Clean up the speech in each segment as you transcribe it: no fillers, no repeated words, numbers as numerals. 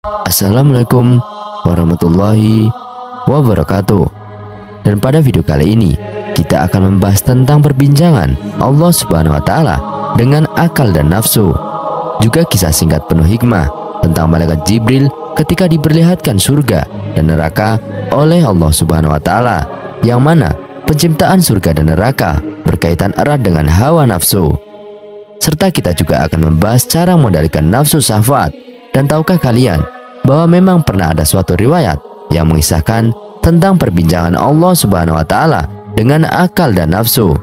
Assalamualaikum warahmatullahi wabarakatuh. Dan pada video kali ini kita akan membahas tentang perbincangan Allah Subhanahu wa Ta'ala dengan akal dan nafsu, juga kisah singkat penuh hikmah tentang malaikat Jibril ketika diperlihatkan surga dan neraka oleh Allah Subhanahu wa Ta'ala, yang mana penciptaan surga dan neraka berkaitan erat dengan hawa nafsu. Serta kita juga akan membahas cara mengendalikan nafsu syahwat. Dan tahukah kalian bahwa memang pernah ada suatu riwayat yang mengisahkan tentang perbincangan Allah Subhanahu wa Ta'ala dengan akal dan nafsu.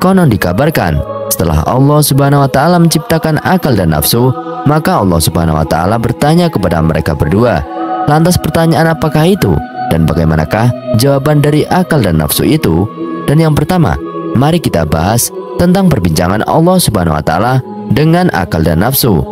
Konon dikabarkan, setelah Allah Subhanahu wa Ta'ala menciptakan akal dan nafsu, maka Allah Subhanahu wa Ta'ala bertanya kepada mereka berdua, lantas pertanyaan apakah itu dan bagaimanakah jawaban dari akal dan nafsu itu? Dan yang pertama, mari kita bahas tentang perbincangan Allah Subhanahu wa Ta'ala dengan akal dan nafsu.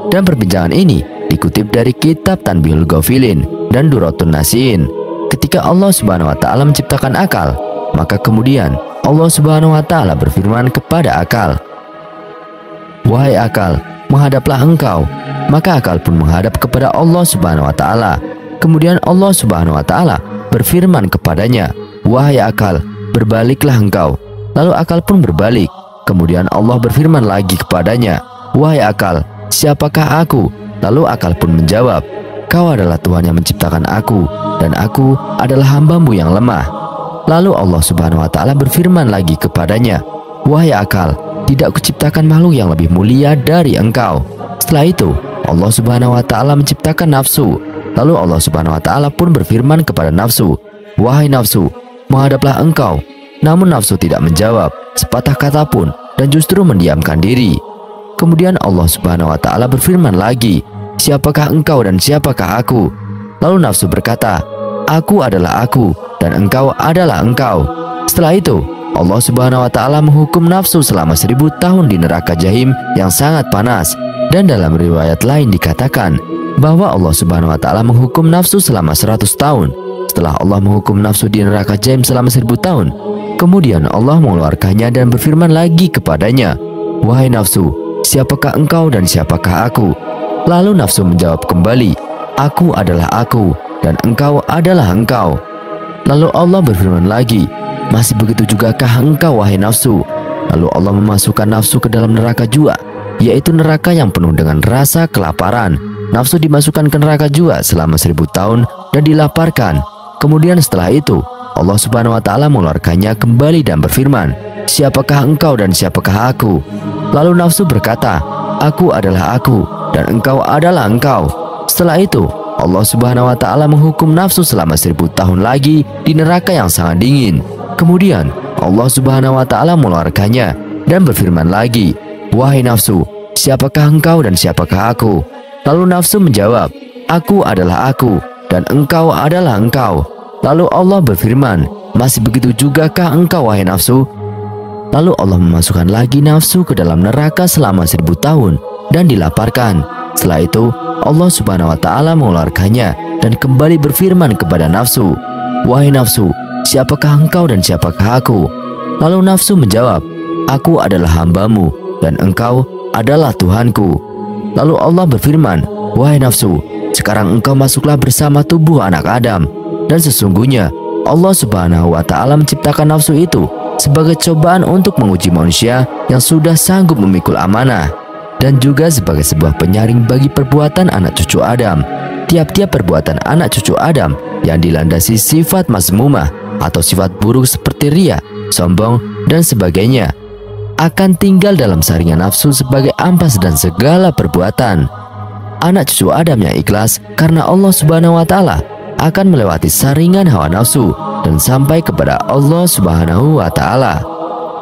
Dan perbincangan ini dikutip dari kitab Tanbihul Ghafilin dan Duratun Nasiin. Ketika Allah Subhanahu wa Ta'ala menciptakan akal, maka kemudian Allah Subhanahu wa Ta'ala berfirman kepada akal, "Wahai akal, menghadaplah engkau." Maka akal pun menghadap kepada Allah Subhanahu wa Ta'ala. Kemudian Allah Subhanahu wa Ta'ala berfirman kepadanya, "Wahai akal, berbaliklah engkau." Lalu akal pun berbalik. Kemudian Allah berfirman lagi kepadanya, "Wahai akal, siapakah aku?" Lalu akal pun menjawab, "Kau adalah Tuhan yang menciptakan aku, dan aku adalah hambamu yang lemah." Lalu Allah Subhanahu wa Ta'ala berfirman lagi kepadanya, "Wahai akal, tidak kuciptakan makhluk yang lebih mulia dari engkau." Setelah itu Allah Subhanahu wa Ta'ala menciptakan nafsu. Lalu Allah Subhanahu wa Ta'ala pun berfirman kepada nafsu, "Wahai nafsu, menghadaplah engkau." Namun nafsu tidak menjawab sepatah kata pun dan justru mendiamkan diri. Kemudian Allah Subhanahu wa Ta'ala berfirman lagi, "Siapakah engkau dan siapakah aku?" Lalu nafsu berkata, "Aku adalah aku dan engkau adalah engkau." Setelah itu Allah Subhanahu wa Ta'ala menghukum nafsu selama 1000 tahun di neraka Jahim yang sangat panas. Dan dalam riwayat lain dikatakan bahwa Allah Subhanahu wa Ta'ala menghukum nafsu selama 100 tahun. Setelah Allah menghukum nafsu di neraka Jahim selama 1000 tahun, kemudian Allah mengeluarkannya dan berfirman lagi kepadanya, "Wahai nafsu, siapakah engkau dan siapakah aku?" Lalu nafsu menjawab kembali, "Aku adalah aku dan engkau adalah engkau." Lalu Allah berfirman lagi, "Masih begitu jugakah engkau, wahai nafsu?" Lalu Allah memasukkan nafsu ke dalam neraka jua, yaitu neraka yang penuh dengan rasa kelaparan. Nafsu dimasukkan ke neraka jua selama 1000 tahun dan dilaparkan. Kemudian setelah itu Allah Subhanahu wa Ta'ala mengeluarkannya kembali dan berfirman, "Siapakah engkau dan siapakah aku?" Lalu nafsu berkata, "Aku adalah aku dan engkau adalah engkau." Setelah itu Allah Subhanahu wa Ta'ala menghukum nafsu selama 1000 tahun lagi di neraka yang sangat dingin. Kemudian Allah Subhanahu wa Ta'ala mengeluarkannya dan berfirman lagi, "Wahai nafsu, siapakah engkau dan siapakah aku?" Lalu nafsu menjawab, "Aku adalah aku dan engkau adalah engkau." Lalu Allah berfirman, "Masih begitu jugakah engkau, wahai nafsu?" Lalu Allah memasukkan lagi nafsu ke dalam neraka selama 1000 tahun dan dilaparkan. Setelah itu Allah Subhanahu wa Ta'ala mengeluarkannya dan kembali berfirman kepada nafsu, "Wahai nafsu, siapakah engkau dan siapakah aku?" Lalu nafsu menjawab, "Aku adalah hambamu dan engkau adalah Tuhanku." Lalu Allah berfirman, "Wahai nafsu, sekarang engkau masuklah bersama tubuh anak Adam." Dan sesungguhnya Allah Subhanahu wa Ta'ala menciptakan nafsu itu sebagai cobaan untuk menguji manusia yang sudah sanggup memikul amanah, dan juga sebagai sebuah penyaring bagi perbuatan anak cucu Adam. Tiap-tiap perbuatan anak cucu Adam yang dilandasi sifat mazmumah atau sifat buruk seperti riya, sombong, dan sebagainya akan tinggal dalam saringan nafsu sebagai ampas dan segala perbuatan. Anak cucu Adam yang ikhlas karena Allah Subhanahu wa Ta'ala akan melewati saringan hawa nafsu dan sampai kepada Allah Subhanahu wa Ta'ala.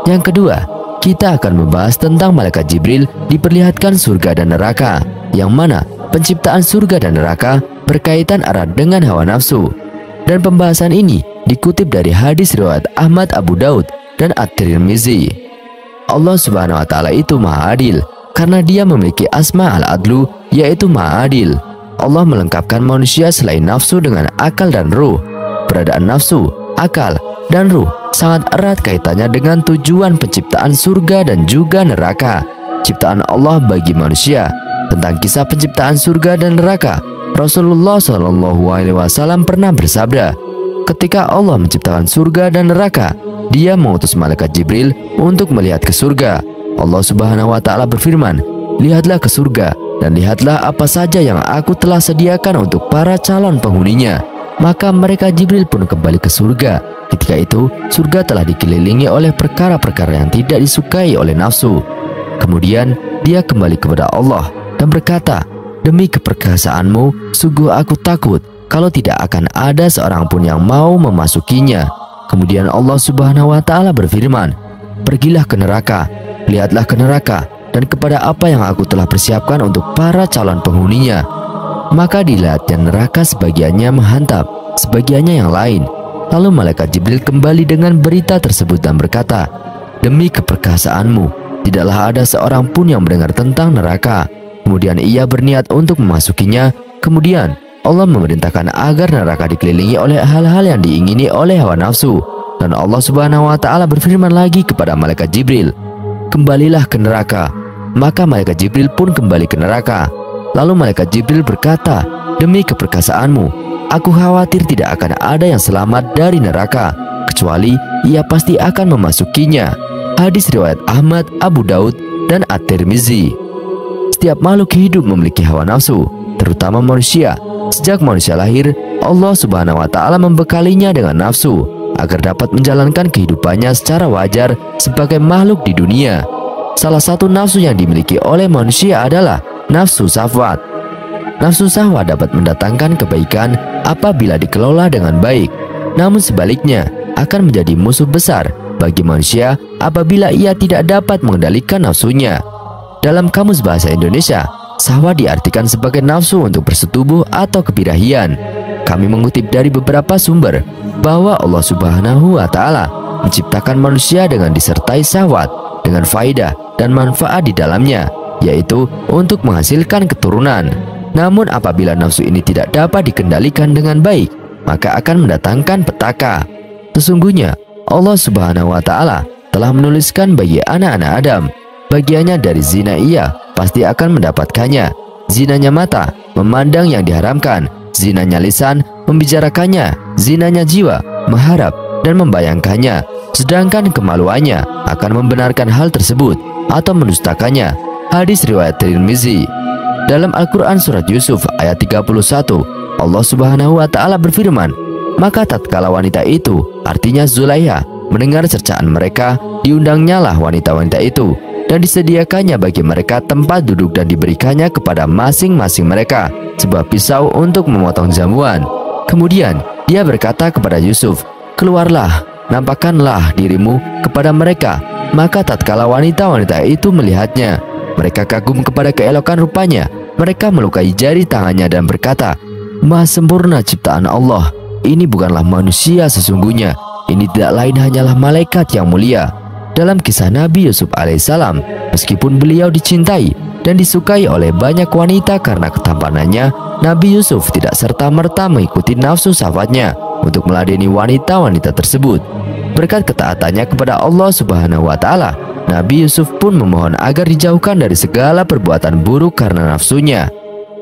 Yang kedua, kita akan membahas tentang malaikat Jibril diperlihatkan surga dan neraka, yang mana penciptaan surga dan neraka berkaitan erat dengan hawa nafsu. Dan pembahasan ini dikutip dari hadis riwayat Ahmad, Abu Daud, dan At-Tirmizi. Allah Subhanahu wa Ta'ala itu Maha Adil karena Dia memiliki asma al-adlu, yaitu Maha Adil. Allah melengkapkan manusia selain nafsu dengan akal dan ruh. Peradaan nafsu, akal, dan ruh sangat erat kaitannya dengan tujuan penciptaan surga dan juga neraka. Ciptaan Allah bagi manusia. Tentang kisah penciptaan surga dan neraka Rasulullah SAW pernah bersabda, ketika Allah menciptakan surga dan neraka, Dia mengutus malaikat Jibril untuk melihat ke surga. Allah Subhanahu wa Ta'ala berfirman, lihatlah ke surga dan lihatlah apa saja yang aku telah sediakan untuk para calon penghuninya. Maka mereka Jibril pun kembali ke surga. Ketika itu surga telah dikelilingi oleh perkara-perkara yang tidak disukai oleh nafsu. Kemudian dia kembali kepada Allah dan berkata, demi keperkasaanmu, sungguh aku takut kalau tidak akan ada seorang pun yang mau memasukinya. Kemudian Allah Subhanahu wa Ta'ala berfirman, pergilah ke neraka, lihatlah ke neraka dan kepada apa yang aku telah persiapkan untuk para calon penghuninya. Maka dilihatnya neraka sebagiannya menghantam, sebagiannya yang lain. Lalu malaikat Jibril kembali dengan berita tersebut dan berkata, demi keperkasaanmu, tidaklah ada seorang pun yang mendengar tentang neraka. Kemudian ia berniat untuk memasukinya. Kemudian Allah memerintahkan agar neraka dikelilingi oleh hal-hal yang diingini oleh hawa nafsu. Dan Allah Subhanahu wa Ta'ala berfirman lagi kepada malaikat Jibril, kembalilah ke neraka. Maka malaikat Jibril pun kembali ke neraka. Lalu malaikat Jibril berkata, demi keperkasaanmu, aku khawatir tidak akan ada yang selamat dari neraka, kecuali ia pasti akan memasukinya. Hadis riwayat Ahmad, Abu Daud, dan At-Tirmizi. Setiap makhluk hidup memiliki hawa nafsu, terutama manusia. Sejak manusia lahir, Allah Subhanahu wa Ta'ala membekalinya dengan nafsu agar dapat menjalankan kehidupannya secara wajar sebagai makhluk di dunia. Salah satu nafsu yang dimiliki oleh manusia adalah nafsu syahwat. Nafsu syahwat dapat mendatangkan kebaikan apabila dikelola dengan baik. Namun sebaliknya akan menjadi musuh besar bagi manusia apabila ia tidak dapat mengendalikan nafsunya. Dalam Kamus Bahasa Indonesia, syahwat diartikan sebagai nafsu untuk bersetubuh atau kebirahian. Kami mengutip dari beberapa sumber bahwa Allah Subhanahu wa Ta'ala menciptakan manusia dengan disertai syahwat dengan faedah dan manfaat di dalamnya, yaitu untuk menghasilkan keturunan. Namun apabila nafsu ini tidak dapat dikendalikan dengan baik, maka akan mendatangkan petaka. Sesungguhnya Allah Subhanahu wa Ta'ala telah menuliskan bagi anak-anak Adam, bagiannya dari zina ia pasti akan mendapatkannya. Zinanya mata, memandang yang diharamkan. Zinanya lisan, membicarakannya. Zinanya jiwa, mengharap dan membayangkannya. Sedangkan kemaluannya akan membenarkan hal tersebut atau mendustakannya. Hadis riwayat Tirmizi. Dalam Al-Quran surat Yusuf ayat 31, Allah Subhanahu wa Ta'ala berfirman, maka tatkala wanita itu, artinya Zulaiha, mendengar cercaan mereka, diundangnya lah wanita-wanita itu dan disediakannya bagi mereka tempat duduk dan diberikannya kepada masing-masing mereka sebuah pisau untuk memotong jamuan. Kemudian dia berkata kepada Yusuf, keluarlah, nampakkanlah dirimu kepada mereka. Maka tatkala wanita-wanita itu melihatnya, mereka kagum kepada keelokan rupanya. Mereka melukai jari tangannya dan berkata, maha sempurna ciptaan Allah, ini bukanlah manusia sesungguhnya, ini tidak lain hanyalah malaikat yang mulia. Dalam kisah Nabi Yusuf alaihissalam, meskipun beliau dicintai dan disukai oleh banyak wanita karena ketampanannya, Nabi Yusuf tidak serta-merta mengikuti nafsu syahwatnya untuk meladeni wanita-wanita tersebut. Berkat ketaatannya kepada Allah Subhanahu wa Ta'ala, Nabi Yusuf pun memohon agar dijauhkan dari segala perbuatan buruk karena nafsunya.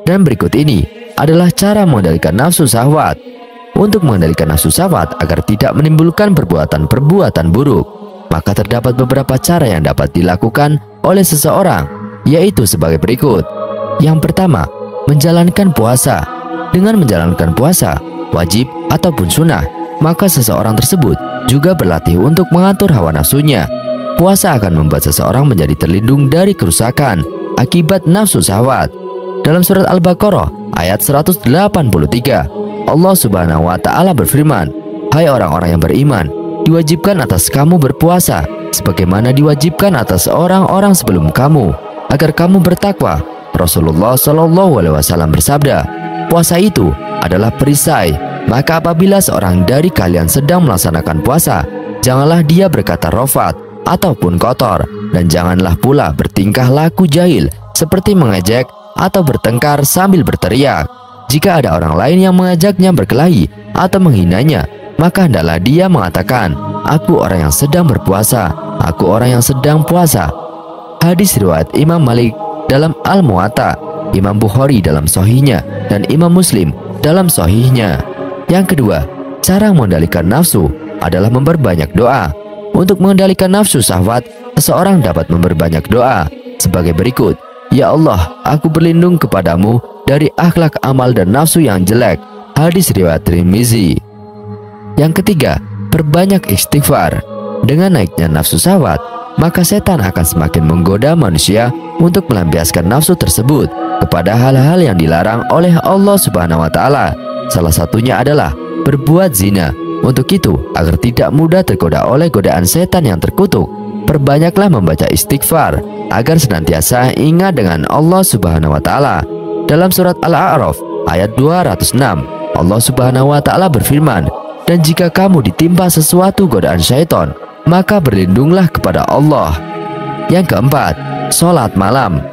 Dan berikut ini adalah cara mengendalikan nafsu syahwat. Untuk mengendalikan nafsu syahwat agar tidak menimbulkan perbuatan-perbuatan buruk, maka terdapat beberapa cara yang dapat dilakukan oleh seseorang, yaitu sebagai berikut. Yang pertama, menjalankan puasa. Dengan menjalankan puasa, wajib ataupun sunnah, maka seseorang tersebut juga berlatih untuk mengatur hawa nafsunya. Puasa akan membuat seseorang menjadi terlindung dari kerusakan akibat nafsu syahwat. Dalam surat Al-Baqarah ayat 183, Allah Subhanahu wa Ta'ala berfirman, hai orang-orang yang beriman, diwajibkan atas kamu berpuasa sebagaimana diwajibkan atas orang-orang sebelum kamu, agar kamu bertakwa. Rasulullah SAW bersabda, puasa itu adalah perisai. Maka apabila seorang dari kalian sedang melaksanakan puasa, janganlah dia berkata rofat ataupun kotor, dan janganlah pula bertingkah laku jahil seperti mengejek atau bertengkar sambil berteriak. Jika ada orang lain yang mengajaknya berkelahi atau menghinanya, maka hendaklah dia mengatakan, aku orang yang sedang berpuasa, aku orang yang sedang puasa. Hadis riwayat Imam Malik dalam Al-Muwatta. Imam Bukhari dalam Sahihnya dan Imam Muslim dalam Sahihnya. Yang kedua, cara mengendalikan nafsu adalah memperbanyak doa. Untuk mengendalikan nafsu syahwat, seseorang dapat memperbanyak doa sebagai berikut. Ya Allah, aku berlindung kepadamu dari akhlak, amal, dan nafsu yang jelek. Hadis riwayat Tirmizi. Yang ketiga, perbanyak istighfar. Dengan naiknya nafsu syahwat, maka setan akan semakin menggoda manusia untuk melampiaskan nafsu tersebut kepada hal-hal yang dilarang oleh Allah Subhanahu wa Ta'ala. Salah satunya adalah berbuat zina. Untuk itu, agar tidak mudah tergoda oleh godaan setan yang terkutuk, perbanyaklah membaca istighfar agar senantiasa ingat dengan Allah Subhanahu wa Ta'ala. Dalam surat Al-A'raf ayat 206, Allah Subhanahu wa Ta'ala berfirman, "Dan jika kamu ditimpa sesuatu godaan syaitan, maka berlindunglah kepada Allah." Yang keempat, sholat malam.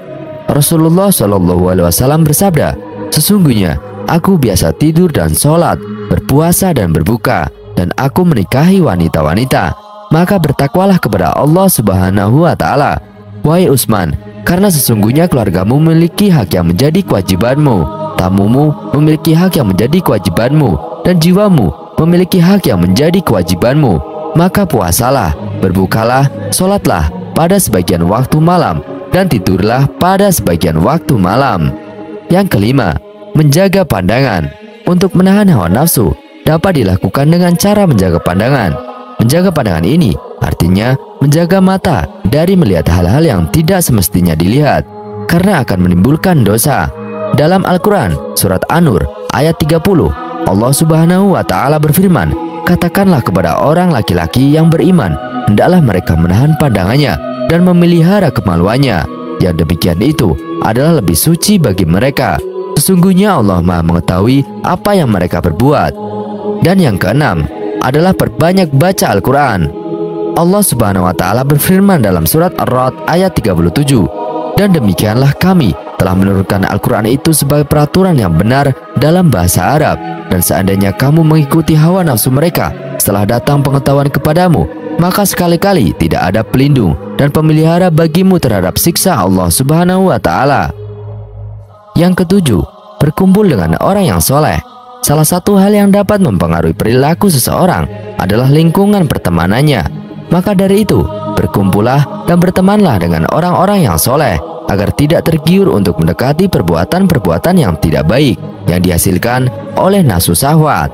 Rasulullah SAW bersabda, "Sesungguhnya aku biasa tidur dan sholat, berpuasa dan berbuka, dan aku menikahi wanita-wanita. Maka bertakwalah kepada Allah Subhanahu wa Ta'ala, wahai Utsman, karena sesungguhnya keluargamu memiliki hak yang menjadi kewajibanmu, tamumu memiliki hak yang menjadi kewajibanmu, dan jiwamu memiliki hak yang menjadi kewajibanmu. Maka puasalah, berbukalah, sholatlah pada sebagian waktu malam, dan tidurlah pada sebagian waktu malam." Yang kelima, menjaga pandangan. Untuk menahan hawa nafsu dapat dilakukan dengan cara menjaga pandangan. Menjaga pandangan ini artinya menjaga mata dari melihat hal-hal yang tidak semestinya dilihat, karena akan menimbulkan dosa. Dalam Al-Quran surat An-Nur ayat 30, Allah Subhanahu wa Ta'ala berfirman, "Katakanlah kepada orang laki-laki yang beriman, hendaklah mereka menahan pandangannya dan memelihara kemaluannya. Yang demikian itu adalah lebih suci bagi mereka. Sesungguhnya Allah Maha mengetahui apa yang mereka perbuat." Dan yang keenam adalah perbanyak baca Al-Quran. Allah Subhanahu wa Ta'ala berfirman dalam surat Ar-Ra'd ayat 37, "Dan demikianlah kami telah menurunkan Al-Quran itu sebagai peraturan yang benar dalam bahasa Arab. Dan seandainya kamu mengikuti hawa nafsu mereka setelah datang pengetahuan kepadamu, maka sekali-kali tidak ada pelindung dan pemelihara bagimu terhadap siksa Allah Subhanahu wa Ta'ala." Yang ketujuh, berkumpul dengan orang yang soleh. Salah satu hal yang dapat mempengaruhi perilaku seseorang adalah lingkungan pertemanannya. Maka dari itu, berkumpullah dan bertemanlah dengan orang-orang yang soleh agar tidak tergiur untuk mendekati perbuatan-perbuatan yang tidak baik yang dihasilkan oleh nafsu syahwat.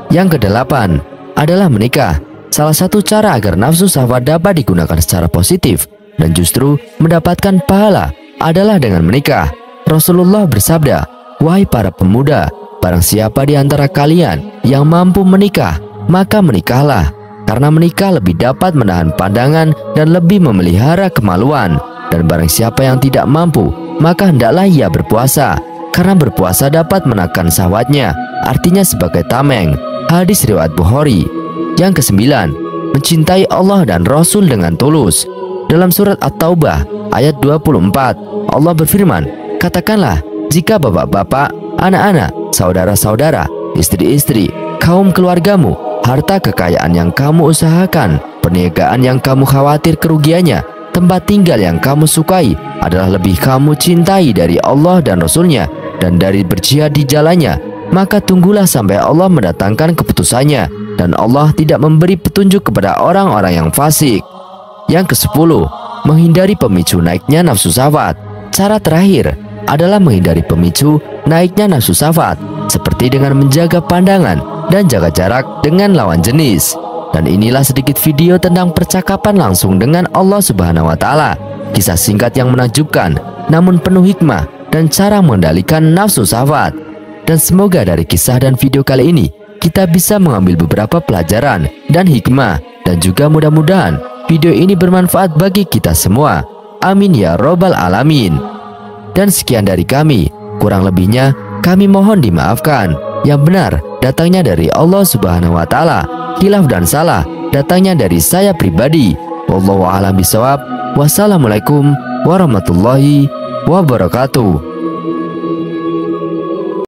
Yang kedelapan adalah menikah. Salah satu cara agar nafsu syahwat dapat digunakan secara positif dan justru mendapatkan pahala adalah dengan menikah. Rasulullah bersabda, "Wahai para pemuda, barang siapa di antara kalian yang mampu menikah, maka menikahlah, karena menikah lebih dapat menahan pandangan dan lebih memelihara kemaluan. Dan barang siapa yang tidak mampu, maka hendaklah ia berpuasa, karena berpuasa dapat menekan syahwatnya, artinya sebagai tameng." Hadis riwayat Bukhari. Yang kesembilan, mencintai Allah dan Rasul dengan tulus. Dalam surat At-Taubah ayat 24, Allah berfirman, "Katakanlah, jika bapak-bapak, anak-anak, saudara-saudara, istri-istri, kaum keluargamu, harta kekayaan yang kamu usahakan, perniagaan yang kamu khawatir kerugiannya, tempat tinggal yang kamu sukai adalah lebih kamu cintai dari Allah dan Rasulnya dan dari berjihad di jalannya, maka tunggulah sampai Allah mendatangkan keputusannya, dan Allah tidak memberi petunjuk kepada orang-orang yang fasik." Yang kesepuluh, menghindari pemicu naiknya nafsu syahwat. Cara terakhir adalah menghindari pemicu naiknya nafsu syahwat, seperti dengan menjaga pandangan dan jaga jarak dengan lawan jenis. Dan inilah sedikit video tentang percakapan langsung dengan Allah Subhanahu wa Ta'ala. Kisah singkat yang menakjubkan namun penuh hikmah dan cara mengendalikan nafsu syahwat. Dan semoga dari kisah dan video kali ini kita bisa mengambil beberapa pelajaran dan hikmah, dan juga mudah-mudahan video ini bermanfaat bagi kita semua. Amin ya robbal alamin. Dan sekian dari kami, kurang lebihnya kami mohon dimaafkan. Yang benar datangnya dari Allah Subhanahu wa Ta'ala, khilaf dan salah datangnya dari saya pribadi. Wallahu a'lam bishawab. Wassalamualaikum warahmatullahi wabarakatuh.